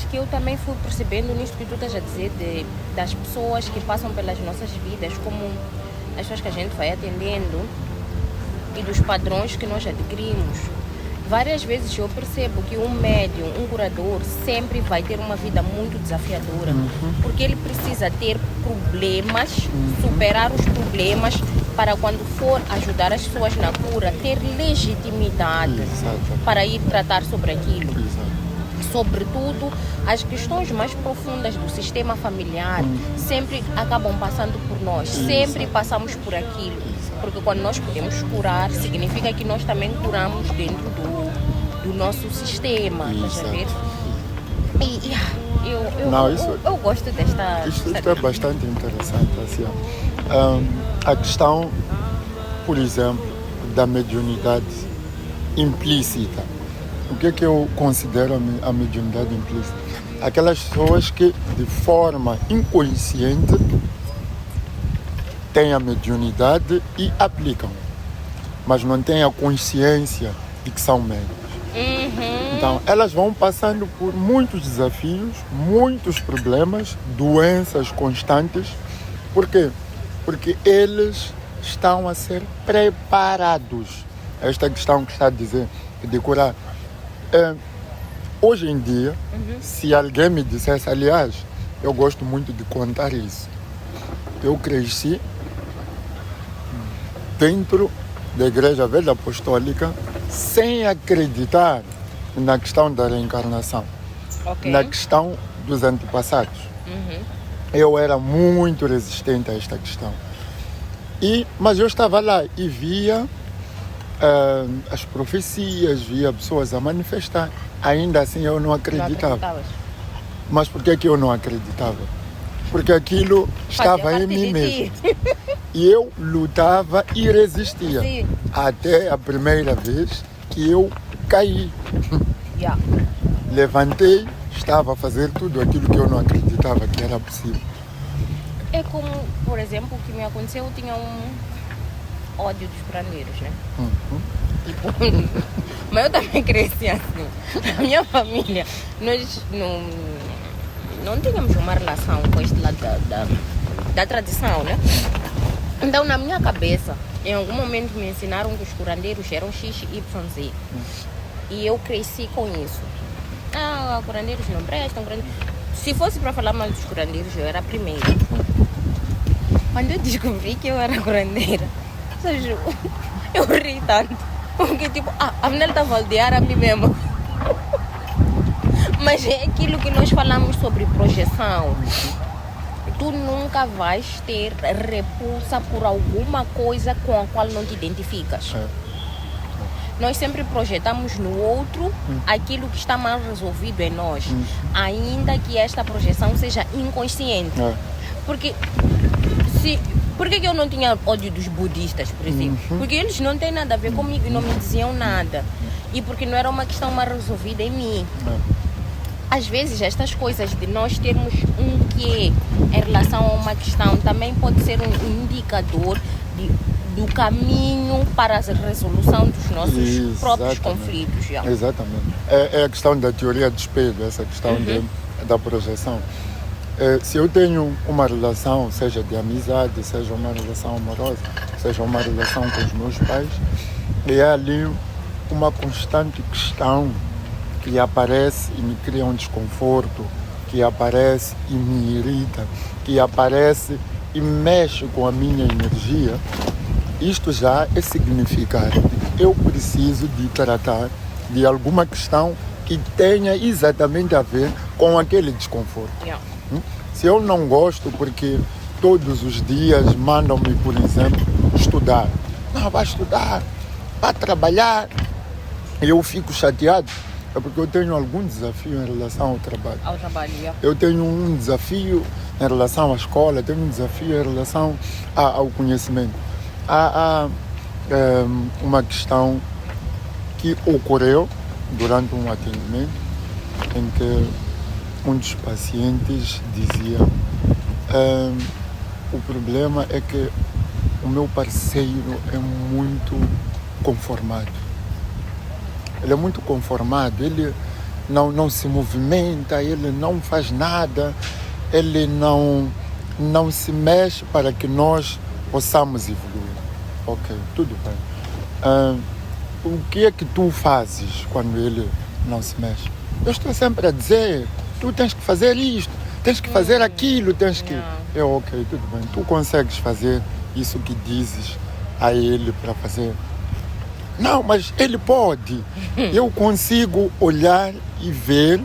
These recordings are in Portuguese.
coisas que eu também fui percebendo nisto que tu estás a dizer, das pessoas que passam pelas nossas vidas, como as pessoas que a gente vai atendendo e dos padrões que nós adquirimos. Várias vezes eu percebo que um médium, um curador, sempre vai ter uma vida muito desafiadora, porque ele precisa ter problemas, superar os problemas, para quando for ajudar as pessoas na cura, ter legitimidade para ir tratar sobre aquilo. Sobretudo, as questões mais profundas do sistema familiar sempre acabam passando por nós, sempre passamos por aquilo. Porque quando nós podemos curar, significa que nós também curamos dentro do nosso sistema, estás a ver? Eu gosto desta... Isto é bastante interessante, assim. A questão, por exemplo, da mediunidade implícita. O que é que eu considero a mediunidade implícita? Aquelas pessoas que, de forma inconsciente, têm a mediunidade e aplicam, mas não têm a consciência de que são médiuns. Então, elas vão passando por muitos desafios, muitos problemas, doenças constantes. Por quê? Porque eles estão a ser preparados. Esta questão que está a dizer de curar. Hoje em dia, se alguém me dissesse, aliás, eu gosto muito de contar isso. Eu cresci dentro da Igreja Velha Apostólica sem acreditar na questão da reencarnação, na questão dos antepassados. Eu era muito resistente a esta questão. Mas eu estava lá e via as profecias, via pessoas a manifestar. Ainda assim eu não acreditava. Mas por que eu não acreditava? Porque aquilo estava em mim mesmo. E eu lutava e resistia. Sim. Até a primeira vez que eu caí. Levantei, estava a fazer tudo aquilo que eu não acreditava que era possível. É como, por exemplo, o que me aconteceu, eu tinha um ódio dos curandeiros, né? Mas eu também cresci assim. Na minha família, nós não tínhamos uma relação com este lado da tradição, né? Então, na minha cabeça, em algum momento me ensinaram que os curandeiros eram X, Y, Z. E eu cresci com isso. Curandeiros não prestam. Se fosse para falar mal dos curandeiros, eu era a primeira. Quando eu descobri que eu era curandeira, eu ri tanto. Porque tipo, afinal estava a aldear a mim mesmo. Mas é aquilo que nós falamos sobre projeção. Tu nunca vais ter repulsa por alguma coisa com a qual não te identificas. Nós sempre projetamos no outro aquilo que está mal resolvido em nós, ainda que esta projeção seja inconsciente. Por que eu não tinha ódio dos budistas, por exemplo? Porque eles não têm nada a ver comigo e não me diziam nada. E porque não era uma questão mal resolvida em mim. Às vezes estas coisas de nós termos um quê em relação a uma questão também pode ser um indicador do caminho para a resolução dos nossos próprios conflitos. Exatamente. É a questão da teoria do espelho, essa questão da projeção. Se eu tenho uma relação, seja de amizade, seja uma relação amorosa, seja uma relação com os meus pais, é ali uma constante questão que aparece e me cria um desconforto, que aparece e me irrita, que aparece e mexe com a minha energia. Isto já é significar que eu preciso de tratar de alguma questão que tenha exatamente a ver com aquele desconforto. Se eu não gosto porque todos os dias mandam-me, por exemplo, estudar. Não, vai estudar, vai trabalhar. E eu fico chateado, é porque eu tenho algum desafio em relação ao trabalho. Eu tenho um desafio em relação à escola, tenho um desafio em relação ao conhecimento. Há uma questão que ocorreu durante um atendimento em que um dos pacientes dizia o problema é que o meu parceiro é muito conformado. Ele é muito conformado, ele não se movimenta, ele não faz nada, ele não se mexe para que nós possamos evoluir. Ok, tudo bem. O que é que tu fazes quando ele não se mexe? Eu estou sempre a dizer, tu tens que fazer isto, tens que fazer aquilo, tens que... Ok, tudo bem. Tu consegues fazer isso que dizes a ele para fazer? Não, mas ele pode. Eu consigo olhar e ver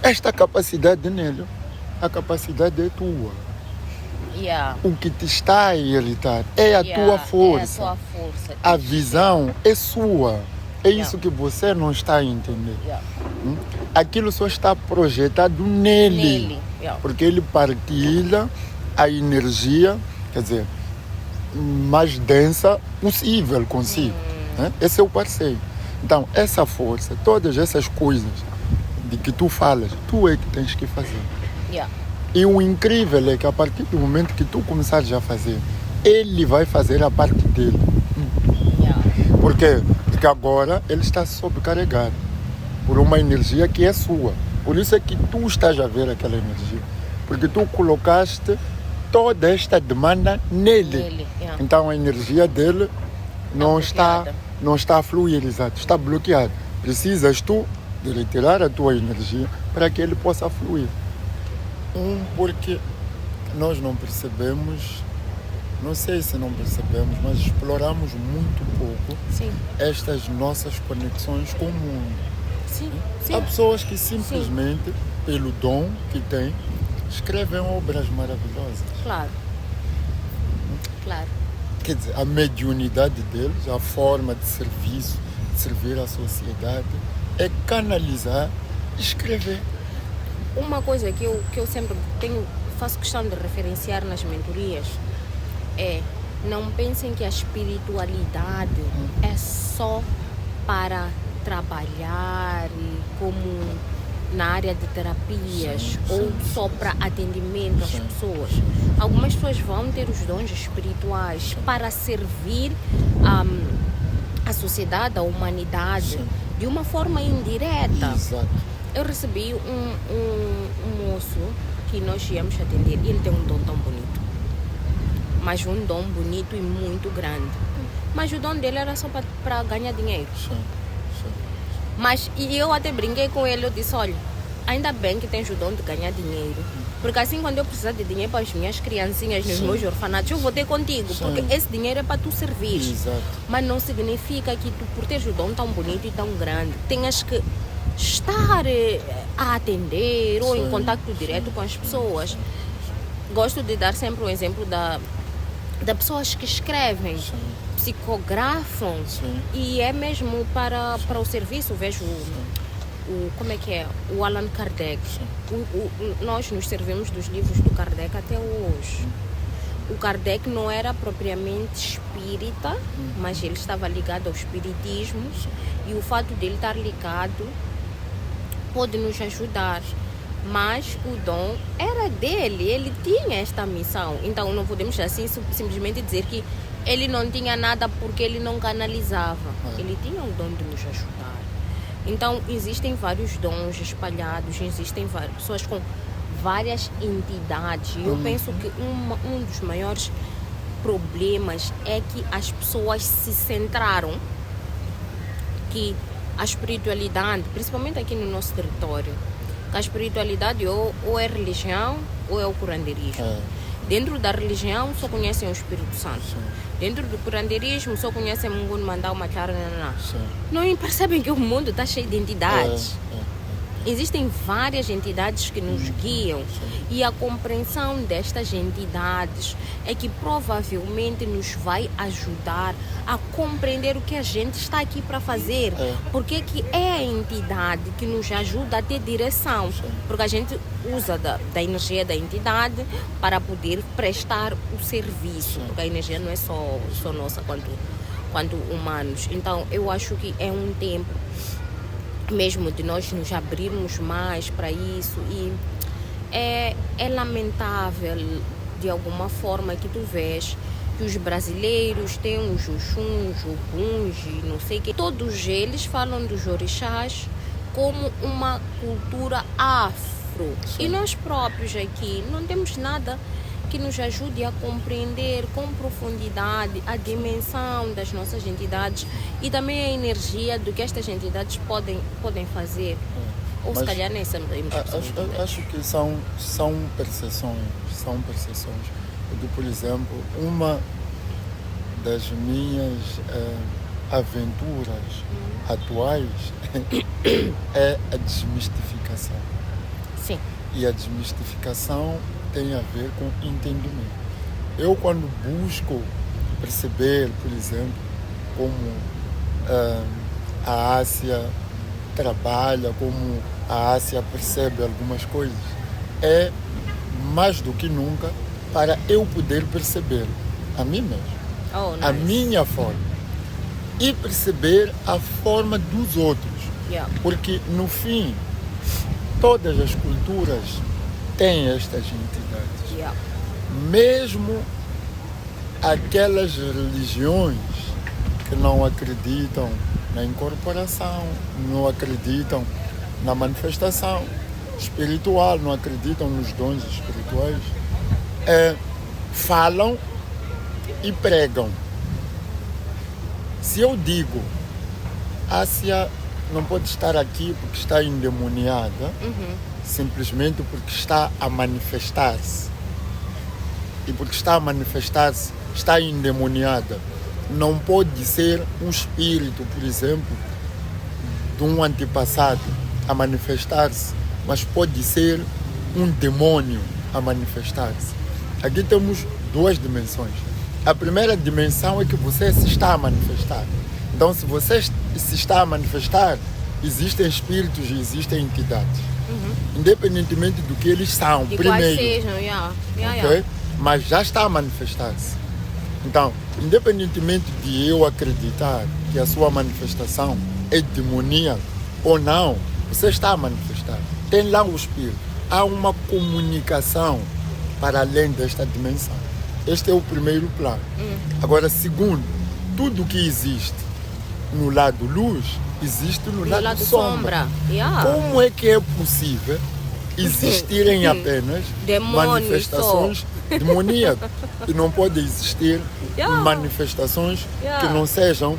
esta capacidade nele. A capacidade é tua. O que te está a irritar é a tua força. É a tua força. A visão é sua. É isso que você não está a entender. Aquilo só está projetado nele. Porque ele partilha a energia, quer dizer, mais densa possível consigo. Esse é o parceiro. Então, essa força, todas essas coisas de que tu falas, tu é que tens que fazer. E o incrível é que a partir do momento que tu começares a fazer, ele vai fazer a parte dele. Por quê? Porque agora ele está sobrecarregado por uma energia que é sua. Por isso é que tu estás a ver aquela energia. Porque tu colocaste toda esta demanda nele. Então a energia dele não está a fluir, exato, está bloqueado. Precisas tu de retirar a tua energia para que ele possa fluir. Porque nós não percebemos, não sei se não percebemos, mas exploramos muito pouco estas nossas conexões com o mundo. Há pessoas que simplesmente, pelo dom que têm, escrevem obras maravilhosas. Claro. Quer dizer, a mediunidade deles, a forma de serviço, de servir à sociedade, é canalizar, escrever. Uma coisa que eu sempre faço questão de referenciar nas mentorias é: não pensem que a espiritualidade é só para trabalhar como na área de terapias ou só para atendimento às pessoas. Algumas pessoas vão ter os dons espirituais para servir a sociedade, a humanidade, de uma forma indireta. Eu recebi um moço que nós íamos atender e ele tem um dom tão bonito, mas um dom bonito e muito grande. Mas o dom dele era só para ganhar dinheiro. E eu até brinquei com ele, eu disse: olha, ainda bem que tens o dom de ganhar dinheiro, porque assim quando eu precisar de dinheiro para as minhas criancinhas nos meus orfanatos, eu vou ter contigo, porque esse dinheiro é para tu servir. Mas não significa que tu, por teres o dom tão bonito e tão grande, tenhas que estar a atender ou em contato direto com as pessoas. Gosto de dar sempre um exemplo da pessoas que escrevem, psicografam, e é mesmo para o serviço. Vejo o Allan Kardec. Nós nos servimos dos livros do Kardec até hoje. O Kardec não era propriamente espírita, mas ele estava ligado ao espiritismo, e o fato dele estar ligado pode nos ajudar. Mas o dom era dele, ele tinha esta missão. Então não podemos assim simplesmente dizer que ele não tinha nada porque ele não canalizava. Ele tinha o dom de nos ajudar. Então existem vários dons espalhados, existem várias pessoas com várias entidades. E eu penso que um dos maiores problemas é que as pessoas se centraram que a espiritualidade, principalmente aqui no nosso território, a espiritualidade ou é religião ou é o curandeirismo. Dentro da religião só conhecem o Espírito Santo. Dentro do curandeirismo só conhecem Mungu Mandau Machara. Não percebem que o mundo está cheio de entidades. Existem várias entidades que nos guiam, e a compreensão destas entidades é que provavelmente nos vai ajudar a compreender o que a gente está aqui para fazer. Porque que é a entidade que nos ajuda a ter direção. Porque a gente usa da energia da entidade para poder prestar o serviço. Porque a energia não é só nossa quanto humanos. Então eu acho que é um tempo mesmo de nós nos abrirmos mais para isso. E é lamentável de alguma forma que tu vês que os brasileiros têm os Oxuns, Oguns, não sei o que, todos eles falam dos orixás como uma cultura afro. Sim. E nós próprios aqui não temos nada que nos ajude a compreender com profundidade a dimensão das nossas entidades e também a energia do que estas entidades podem fazer. Ou se Mas calhar nem sabemos. acho que são percepções. Por exemplo, uma das minhas aventuras atuais é a desmistificação. Sim. E a desmistificação tem a ver com entendimento. Eu, quando busco perceber, por exemplo, como a Ásia trabalha, como a Ásia percebe algumas coisas, é mais do que nunca para eu poder perceber a mim mesmo, a minha forma e perceber a forma dos outros. Yeah. Porque, no fim, todas as culturas têm estas entidades. Yeah. Mesmo aquelas religiões que não acreditam na incorporação, não acreditam na manifestação espiritual, não acreditam nos dons espirituais, falam e pregam. Se eu digo, Ásia não pode estar aqui porque está endemoniada, simplesmente porque está a manifestar-se. E porque está a manifestar-se, está endemoniada. Não pode ser um espírito, por exemplo, de um antepassado a manifestar-se, mas pode ser um demônio a manifestar-se. Aqui temos duas dimensões. A primeira dimensão é que você se está a manifestar. Então, se você se está a manifestar, existem espíritos e existem entidades. Independentemente do que eles são, De primeiro. quais sejam, Okay? Mas já está a manifestar-se. Então, independentemente de eu acreditar que a sua manifestação é demoníaca ou não, você está a manifestar. Tem lá o espírito. Há uma comunicação para além desta dimensão. Este é o primeiro plano. Agora, segundo, tudo que existe no lado luz, existe no lado sombra. Yeah. Como é que é possível existirem apenas Demônios manifestações demoníacas? E não pode existir Yeah. manifestações Yeah. que não sejam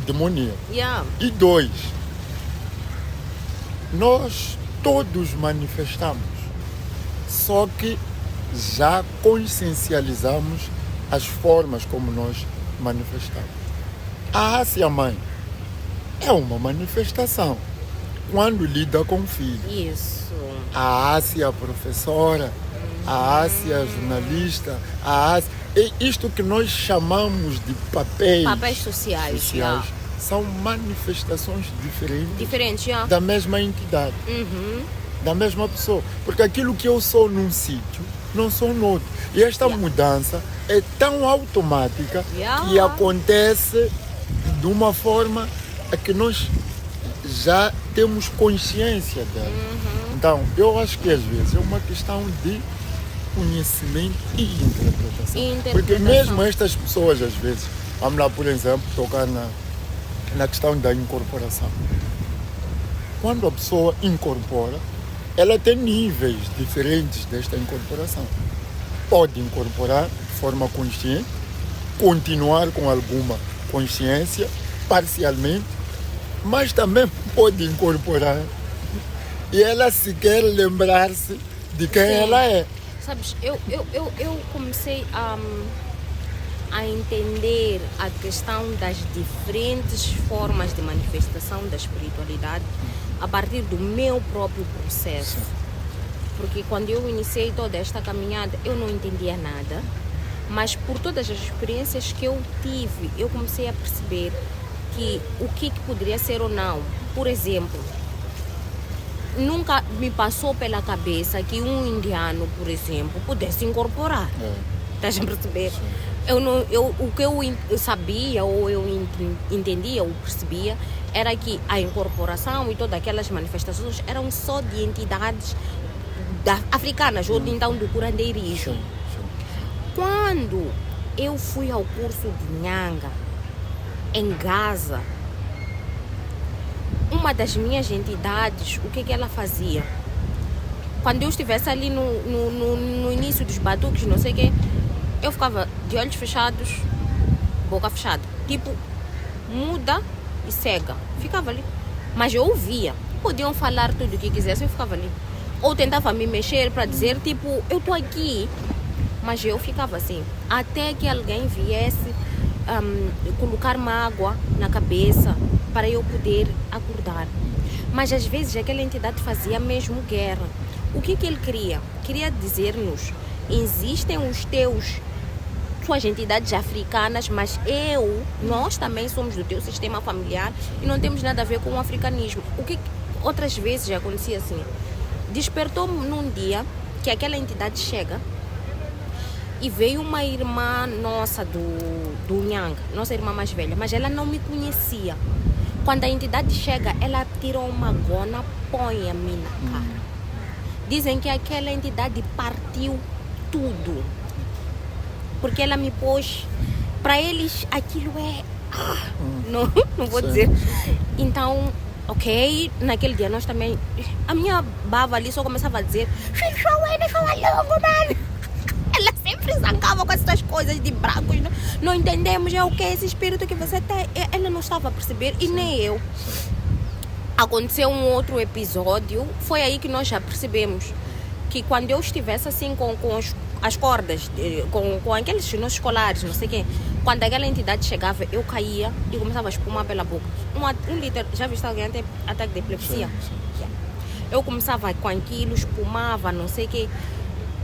demoníacas. Yeah. E dois, nós todos manifestamos, só que já consciencializamos as formas como nós manifestamos. A Ásia Mãe é uma manifestação quando lida com o filho. Isso. A Ásia professora, a Ásia jornalista, a Ásia... É isto que nós chamamos de Papéis sociais. Yeah. são manifestações Diferentes, yeah. da mesma entidade, da mesma pessoa. Porque aquilo que eu sou num sítio, não sou no outro. E esta mudança é tão automática que acontece de uma forma a que nós já temos consciência dela. Então, eu acho que às vezes é uma questão de conhecimento e interpretação. Porque mesmo estas pessoas, às vezes, vamos lá, por exemplo, tocar na questão da incorporação. Quando a pessoa incorpora, ela tem níveis diferentes desta incorporação. Pode incorporar de forma consciente, continuar com alguma consciência, parcialmente, mas também pode incorporar e ela sequer lembrar-se de quem ela é. Sabes, eu comecei a entender a questão das diferentes formas de manifestação da espiritualidade a partir do meu próprio processo. Porque quando eu iniciei toda esta caminhada, eu não entendia nada, mas por todas as experiências que eu tive, eu comecei a perceber que o que poderia ser ou não. Por exemplo, nunca me passou pela cabeça que um indiano, por exemplo, pudesse incorporar. Estás a perceber? O que eu sabia, ou eu entendia, ou percebia, era que a incorporação e todas aquelas manifestações eram só de entidades africanas, ou então do curandeirismo. Quando eu fui ao curso de Nhanga, em Gaza, uma das minhas entidades, o que ela fazia? Quando eu estivesse ali no início dos batuques, não sei o quê, eu ficava de olhos fechados, boca fechada. Tipo, muda e cega. Ficava ali. Mas eu ouvia. Podiam falar tudo o que quisessem, eu ficava ali. Ou tentava me mexer para dizer, tipo, eu estou aqui. Mas eu ficava assim. Até que alguém viesse colocar uma água na cabeça para eu poder acordar. Mas às vezes aquela entidade fazia mesmo guerra. O que ele queria? Queria dizer-nos, existem suas entidades africanas, mas nós também somos do teu sistema familiar e não temos nada a ver com o africanismo. O que outras vezes já acontecia assim? Despertou-me num dia que aquela entidade chega e veio uma irmã nossa do Nhang, nossa irmã mais velha, mas ela não me conhecia. Quando a entidade chega, ela tirou uma gona, põe a mim na cara. Dizem que aquela entidade partiu tudo. Porque ela me pôs... Para eles, aquilo é... Não vou dizer. Então, ok, naquele dia nós também... A minha baba ali só começava a dizer... Ela sempre zangava com essas coisas de brancos. Não entendemos o que é esse espírito que você tem. Ela não estava a perceber e nem eu. Aconteceu um outro episódio. Foi aí que nós já percebemos que quando eu estivesse assim com as cordas, com aqueles chinos escolares, não sei o quê, quando aquela entidade chegava, eu caía e começava a espumar pela boca. Um líder, já viste alguém ter ataque de epilepsia? Sim. Eu começava com aquilo, espumava, não sei o quê.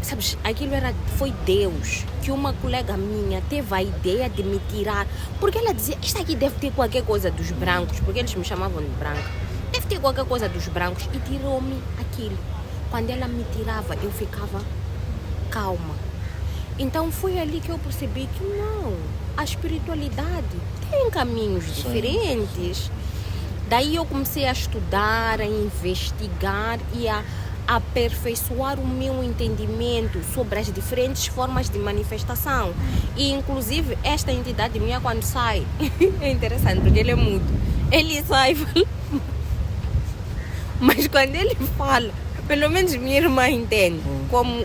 Sabes, aquilo foi Deus, que uma colega minha teve a ideia de me tirar, porque ela dizia, isto aqui deve ter qualquer coisa dos brancos, porque eles me chamavam de branca, deve ter qualquer coisa dos brancos, e tirou-me aquilo. Quando ela me tirava, eu ficava calma. Então foi ali que eu percebi que não, a espiritualidade tem caminhos diferentes. Daí eu comecei a estudar, a investigar e a aperfeiçoar o meu entendimento sobre as diferentes formas de manifestação. E inclusive esta entidade minha, quando sai, é interessante porque ele é mudo, ele sai mas quando ele fala, pelo menos minha irmã entende como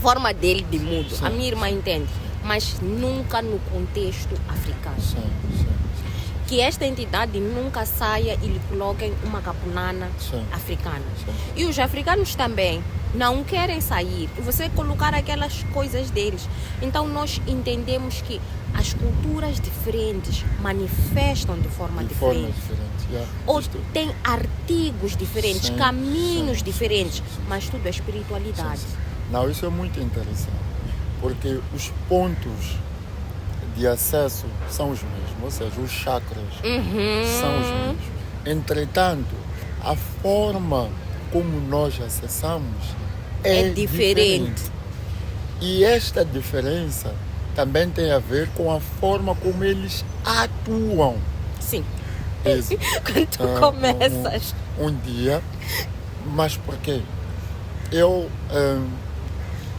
forma dele de mudo. A minha irmã entende, mas nunca no contexto africano. Que esta entidade nunca saia e lhe coloquem uma capunana africana. E os africanos também não querem sair e você colocar aquelas coisas deles. Então nós entendemos que as culturas diferentes manifestam de forma diferente. Ou tem artigos diferentes, caminhos diferentes, mas tudo é espiritualidade. Não, isso é muito interessante, porque os pontos de acesso são os mesmos, ou seja, os chakras são os mesmos. Entretanto, a forma como nós acessamos é diferente. E esta diferença também tem a ver com a forma como eles atuam. Sim. Quando tu começas. Um dia, mas por quê? Eu,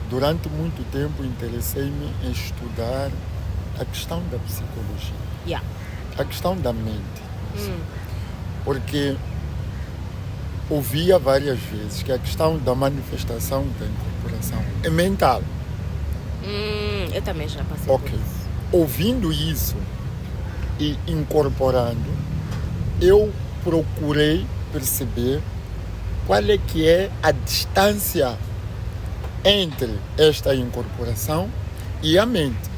durante muito tempo, interessei-me em estudar a questão da psicologia, a questão da mente. Porque ouvia várias vezes que a questão da manifestação da incorporação é mental. Eu também já passei por isso. Ouvindo isso e incorporando, eu procurei perceber qual é que é a distância entre esta incorporação e a mente.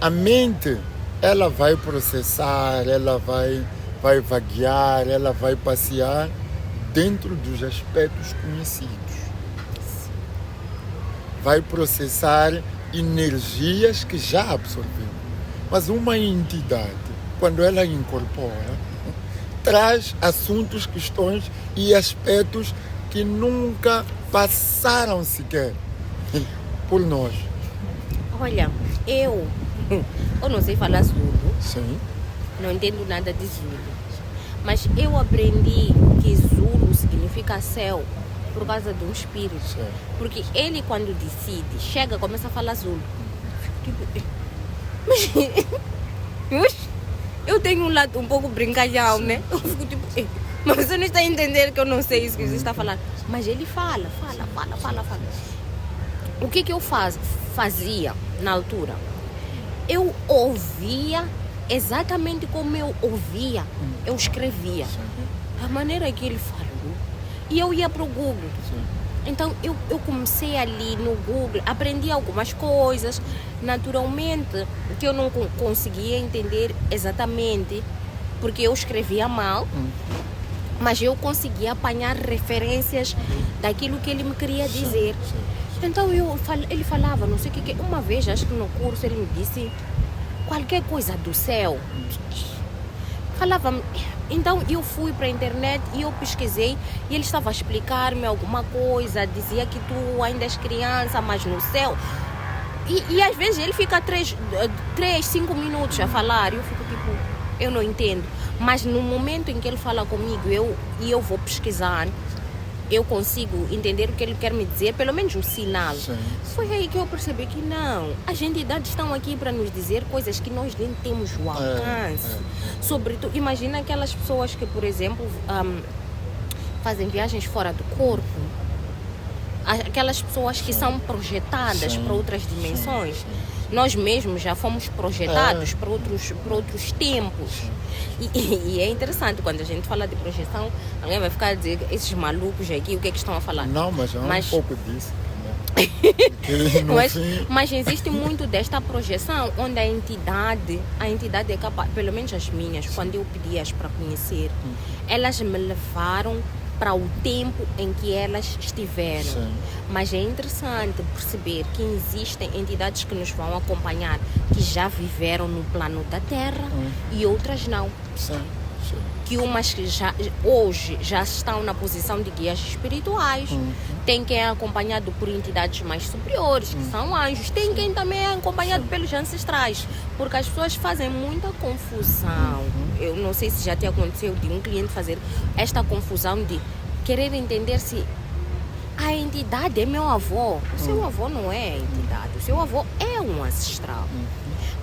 A mente, ela vai processar, ela vai vaguear, ela vai passear dentro dos aspectos conhecidos. Vai processar energias que já absorveu. Mas uma entidade, quando ela incorpora, traz assuntos, questões e aspectos que nunca passaram sequer por nós. Olha, eu não sei falar Zulu. Sim. Não entendo nada de Zulu. Mas eu aprendi que Zulu significa céu por causa de um espírito. Certo. Porque ele, quando decide, chega, começa a falar Zulu. eu tenho um lado um pouco brincalhão, né? Eu fico tipo, mas você não está a entender que eu não sei isso que você está falando. Mas ele fala. O que eu fazia na altura? Eu ouvia exatamente como eu ouvia, eu escrevia. A maneira que ele falou. E eu ia para o Google. Então eu comecei ali no Google, aprendi algumas coisas, naturalmente, que eu não conseguia entender exatamente, porque eu escrevia mal, mas eu conseguia apanhar referências daquilo que ele me queria dizer. Então ele falava, não sei o que, uma vez, acho que no curso ele me disse qualquer coisa do céu. Falava, então eu fui para a internet e eu pesquisei e ele estava a explicar-me alguma coisa, dizia que tu ainda és criança, mas no céu. E às vezes ele fica 5 minutos a falar e eu fico tipo, eu não entendo. Mas no momento em que ele fala comigo eu vou pesquisar, eu consigo entender o que ele quer me dizer, pelo menos um sinal. Sim. Foi aí que eu percebi que não, as entidades estão aqui para nos dizer coisas que nós nem temos o alcance. Sobretudo, imagina aquelas pessoas que, por exemplo, fazem viagens fora do corpo. Aquelas pessoas que são projetadas para outras dimensões. Nós mesmos já fomos projetados para outros tempos. E é interessante, quando a gente fala de projeção, alguém vai ficar a dizer, esses malucos aqui, o que é que estão a falar? Não, mas é um pouco disso. Mas existe muito desta projeção, onde a entidade é capaz, pelo menos as minhas, quando eu pedi-as para conhecer, elas me levaram para o tempo em que elas estiveram. Sim. Mas é interessante perceber que existem entidades que nos vão acompanhar, que já viveram no plano da Terra e outras não. Sim. Que umas que hoje já estão na posição de guias espirituais, tem quem é acompanhado por entidades mais superiores, que são anjos, tem quem também é acompanhado pelos ancestrais, porque as pessoas fazem muita confusão. Eu não sei se já te aconteceu de um cliente fazer esta confusão de querer entender se a entidade é meu avô. O seu avô não é a entidade, o seu avô é um ancestral.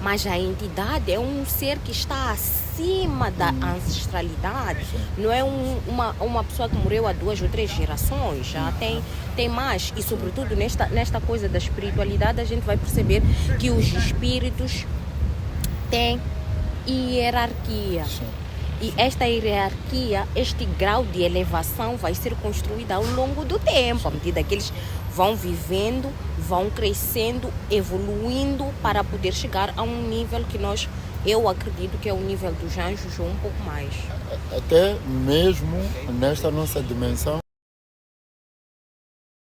Mas a entidade é um ser que está acima da ancestralidade. Não é uma pessoa que morreu há 2 ou 3 gerações, já tem mais. E sobretudo nesta coisa da espiritualidade, a gente vai perceber que os espíritos têm hierarquia. E esta hierarquia, este grau de elevação vai ser construído ao longo do tempo, à medida que eles vão vivendo, vão crescendo, evoluindo para poder chegar a um nível que eu acredito que é o nível dos anjos ou um pouco mais. Até mesmo nesta nossa dimensão,